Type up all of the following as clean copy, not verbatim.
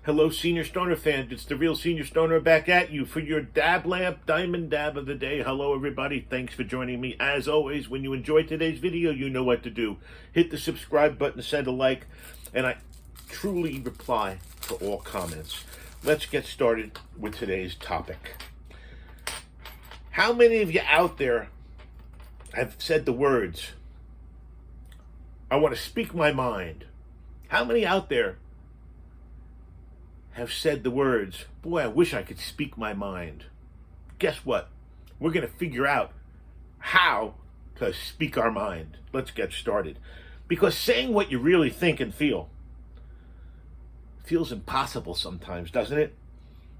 Hello, Senior Stoner fans. It's the real Senior Stoner back at you for your Dablamp Diamond Dab of the day. Hello, everybody. Thanks for joining me. As always, when you enjoyed today's video, you know what to do. Hit the subscribe button, send a like, and I truly reply to all comments. Let's get started with today's topic. How many of you out there have said the words, I want to speak my mind? How many out there have said the words, boy, I wish I could speak my mind? Guess what? We're going to figure out how to speak our mind. Let's get started. Because saying what you really think and feel feels impossible sometimes, doesn't it?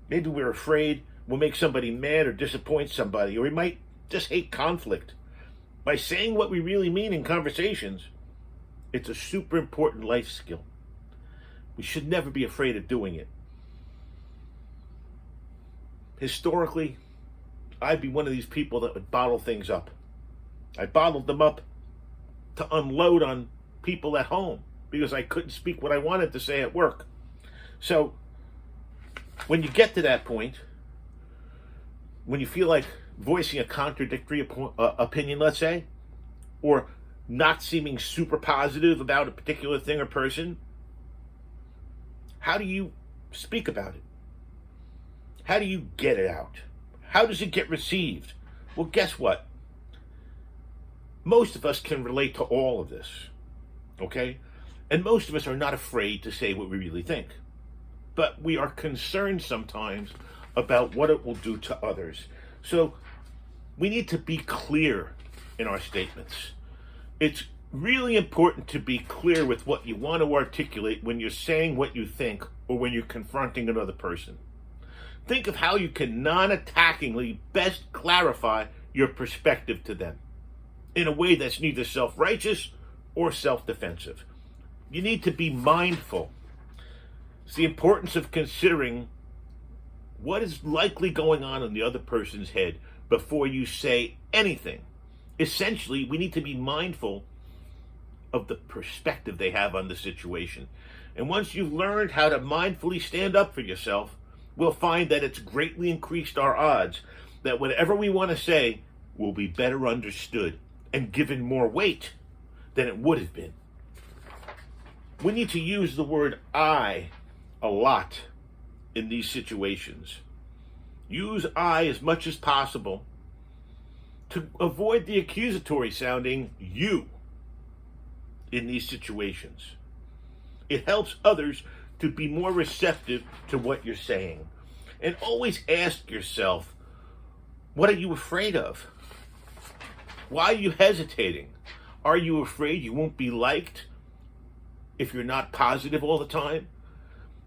Maybe we're afraid we'll make somebody mad or disappoint somebody, or we might just hate conflict. By saying what we really mean in conversations, it's a super important life skill. We should never be afraid of doing it. Historically, I'd be one of these people that would bottle things up. I bottled them up to unload on people at home because I couldn't speak what I wanted to say at work. So when you get to that point, when you feel like voicing a contradictory opinion, let's say, or not seeming super positive about a particular thing or person, how do you speak about it? How do you get it out? How does it get received? Well, guess what? Most of us can relate to all of this, okay? And most of us are not afraid to say what we really think. But we are concerned sometimes about what it will do to others. So we need to be clear in our statements. It's really important to be clear with what you want to articulate when you're saying what you think or when you're confronting another person. Think of how you can non-attackingly best clarify your perspective to them in a way that's neither self-righteous or self-defensive. You need to be mindful. It's the importance of considering what is likely going on in the other person's head before you say anything. Essentially, we need to be mindful of the perspective they have on the situation. And once you've learned how to mindfully stand up for yourself, we'll find that it's greatly increased our odds that whatever we want to say will be better understood and given more weight than it would have been. We need to use the word I a lot in these situations. Use I as much as possible to avoid the accusatory sounding you in these situations. It helps others to be more receptive to what you're saying. And always ask yourself, what are you afraid of? Why are you hesitating? Are you afraid you won't be liked if you're not positive all the time?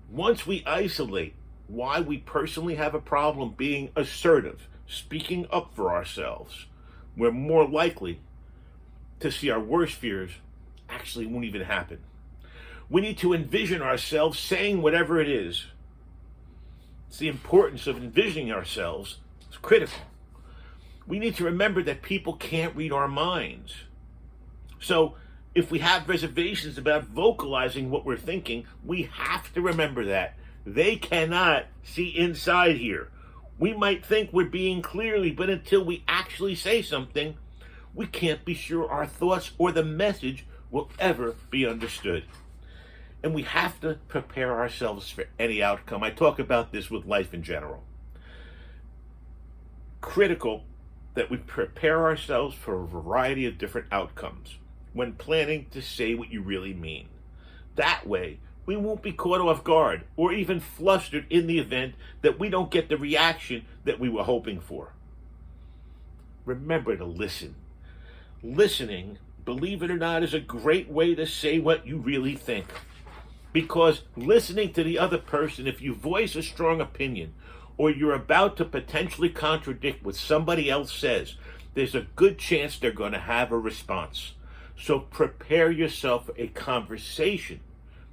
Once we isolate why we personally have a problem being assertive, speaking up for ourselves, we're more likely to see our worst fears actually won't even happen. We need to envision ourselves saying whatever it is. It's the importance of envisioning ourselves. It's critical. We need to remember that people can't read our minds. So if we have reservations about vocalizing what we're thinking, we have to remember that. They cannot see inside here. We might think we're being clearly, but until we actually say something, we can't be sure our thoughts or the message will ever be understood. And we have to prepare ourselves for any outcome. I talk about this with life in general. Critical that we prepare ourselves for a variety of different outcomes when planning to say what you really mean. That way, we won't be caught off guard or even flustered in the event that we don't get the reaction that we were hoping for. Remember to listen. Listening, believe it or not, is a great way to say what you really think. Because listening to the other person, if you voice a strong opinion or you're about to potentially contradict what somebody else says, there's a good chance they're going to have a response. So prepare yourself for a conversation,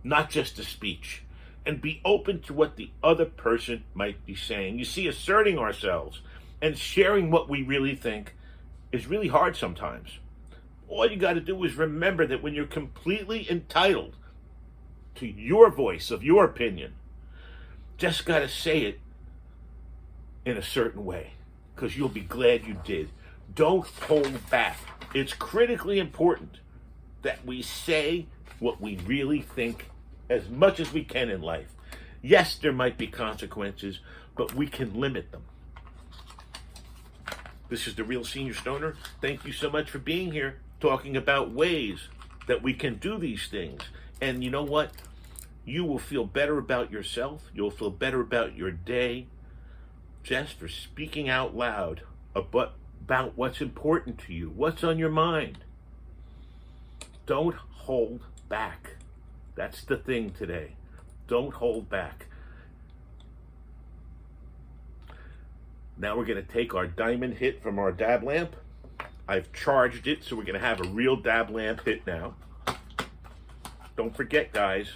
not just a speech, and be open to what the other person might be saying. You see, asserting ourselves and sharing what we really think is really hard sometimes. All you got to do is remember that when you're completely entitled to your voice of your opinion, Just got to say it in a certain way, because you'll be glad you did. Don't hold back. It's critically important that we say what we really think as much as we can in life. Yes, there might be consequences, but we can limit them. This is the Real Senior Stoner. Thank you so much for being here, talking about ways that we can do these things. And you know what? You will feel better about yourself. You'll feel better about your day just for speaking out loud about what's important to you, what's on your mind. Don't hold back. That's the thing today. Don't hold back. Now we're going to take our diamond hit from our Dablamp. I've charged it, so we're going to have a real Dablamp hit now. Don't forget, guys,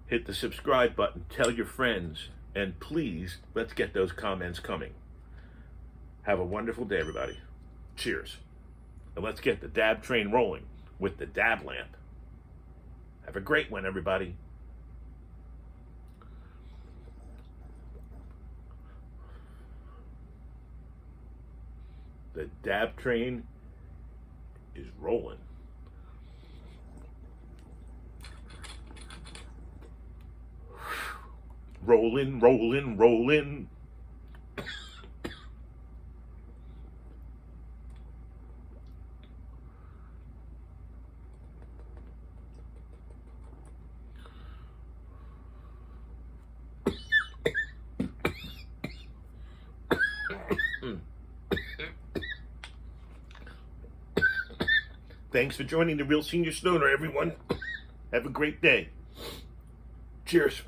hit the subscribe button, tell your friends, and please, let's get those comments coming. Have a wonderful day, everybody. Cheers. And let's get the dab train rolling with the Dablamp. Have a great one, everybody. The dab train is rolling. Rolling, rolling, rolling. Thanks for joining the Real Senior Stoner, everyone. Have a great day. Cheers.